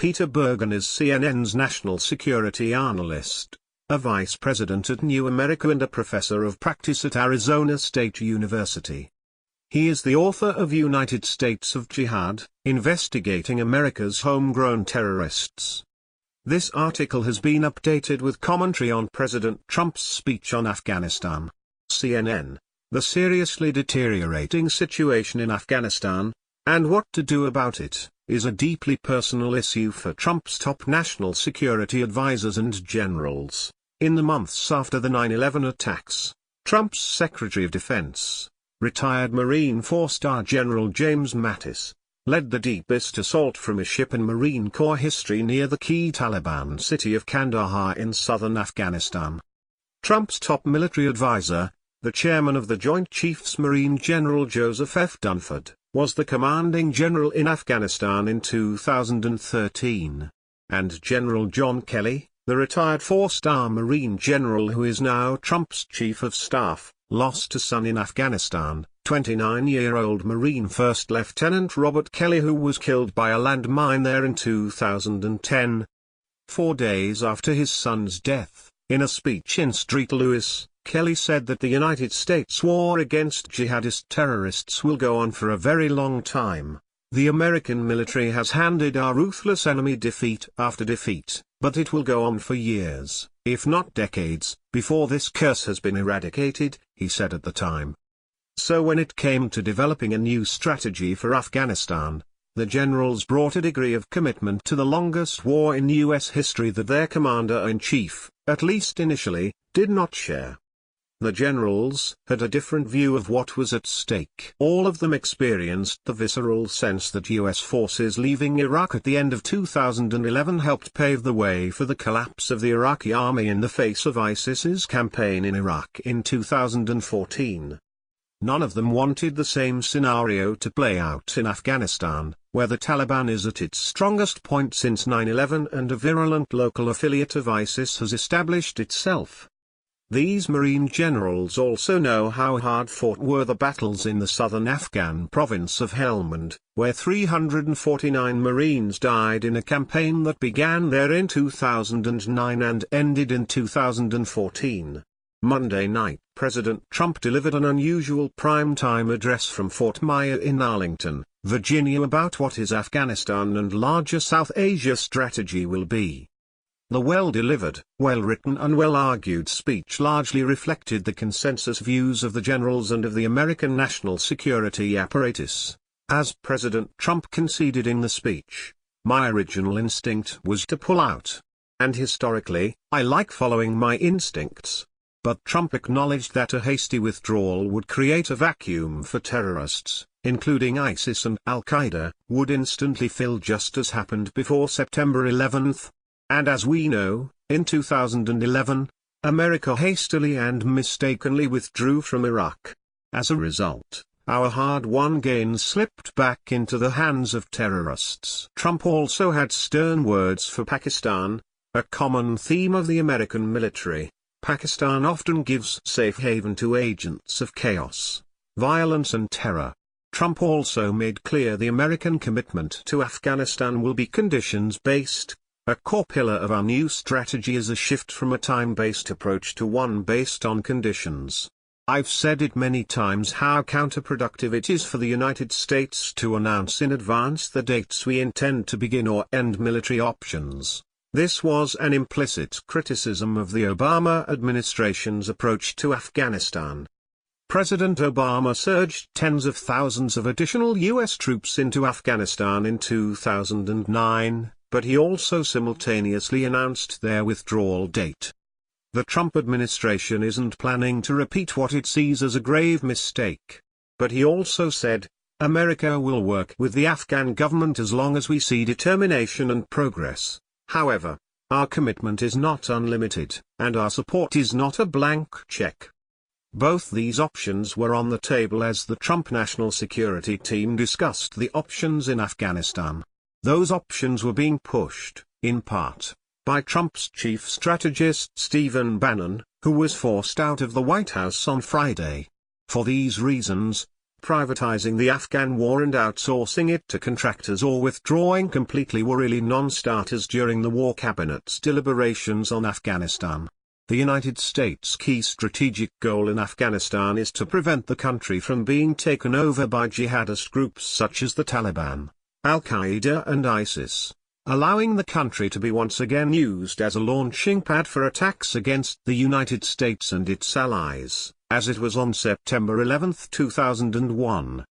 Peter Bergen is CNN's national security analyst, a vice president at New America and a professor of practice at Arizona State University. He is the author of United States of Jihad, Investigating America's Homegrown Terrorists. This article has been updated with commentary on President Trump's speech on Afghanistan. CNN, the seriously deteriorating situation in Afghanistan, and what to do about it, is a deeply personal issue for Trump's top national security advisors and generals. In the months after the 9/11 attacks, Trump's Secretary of Defense, retired Marine four-star General James Mattis, led the deepest assault from a ship in Marine Corps history near the key Taliban city of Kandahar in southern Afghanistan. Trump's top military advisor, the chairman of the Joint Chiefs Marine General Joseph F. Dunford, was the commanding general in Afghanistan in 2013. And General John Kelly, the retired four-star Marine general who is now Trump's chief of staff, lost a son in Afghanistan, 29-year-old Marine First Lieutenant Robert Kelly, who was killed by a landmine there in 2010. 4 days after his son's death, in a speech in St. Louis, Kelly said that the United States war against jihadist terrorists will go on for a very long time. The American military has handed our ruthless enemy defeat after defeat, but it will go on for years, if not decades, before this curse has been eradicated, he said at the time. So when it came to developing a new strategy for Afghanistan, the generals brought a degree of commitment to the longest war in U.S. history that their commander-in-chief, at least initially, did not share. The generals had a different view of what was at stake. All of them experienced the visceral sense that U.S. forces leaving Iraq at the end of 2011 helped pave the way for the collapse of the Iraqi army in the face of ISIS's campaign in Iraq in 2014. None of them wanted the same scenario to play out in Afghanistan, where the Taliban is at its strongest point since 9/11 and a virulent local affiliate of ISIS has established itself. These Marine generals also know how hard-fought were the battles in the southern Afghan province of Helmand, where 349 Marines died in a campaign that began there in 2009 and ended in 2014. Monday night, President Trump delivered an unusual prime-time address from Fort Myer in Arlington, Virginia, about what his Afghanistan and larger South Asia strategy will be. The well-delivered, well-written and well-argued speech largely reflected the consensus views of the generals and of the American national security apparatus. As President Trump conceded in the speech, "My original instinct was to pull out. And historically, I like following my instincts." But Trump acknowledged that a hasty withdrawal would create a vacuum for terrorists, including ISIS and Al-Qaeda, would instantly fill, just as happened before September 11th. And as we know, in 2011, America hastily and mistakenly withdrew from Iraq. As a result, our hard-won gains slipped back into the hands of terrorists. Trump also had stern words for Pakistan, a common theme of the American military. Pakistan often gives safe haven to agents of chaos, violence and terror. Trump also made clear the American commitment to Afghanistan will be conditions-based. A core pillar of our new strategy is a shift from a time-based approach to one based on conditions. I've said it many times how counterproductive it is for the United States to announce in advance the dates we intend to begin or end military options. This was an implicit criticism of the Obama administration's approach to Afghanistan. President Obama surged tens of thousands of additional U.S. troops into Afghanistan in 2009. But he also simultaneously announced their withdrawal date. The Trump administration isn't planning to repeat what it sees as a grave mistake. But he also said, "America will work with the Afghan government as long as we see determination and progress. However, our commitment is not unlimited, and our support is not a blank check." Both these options were on the table as the Trump National Security Team discussed the options in Afghanistan. Those options were being pushed, in part, by Trump's chief strategist Stephen Bannon, who was forced out of the White House on Friday. For these reasons, privatizing the Afghan war and outsourcing it to contractors or withdrawing completely were really non-starters during the war cabinet's deliberations on Afghanistan. The United States' key strategic goal in Afghanistan is to prevent the country from being taken over by jihadist groups such as the Taliban, Al-Qaeda and ISIS, allowing the country to be once again used as a launching pad for attacks against the United States and its allies, as it was on September 11, 2001.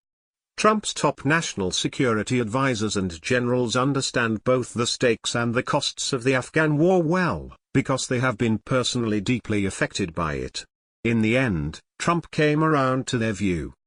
Trump's top national security advisors and generals understand both the stakes and the costs of the Afghan war well, because they have been personally deeply affected by it. In the end, Trump came around to their view.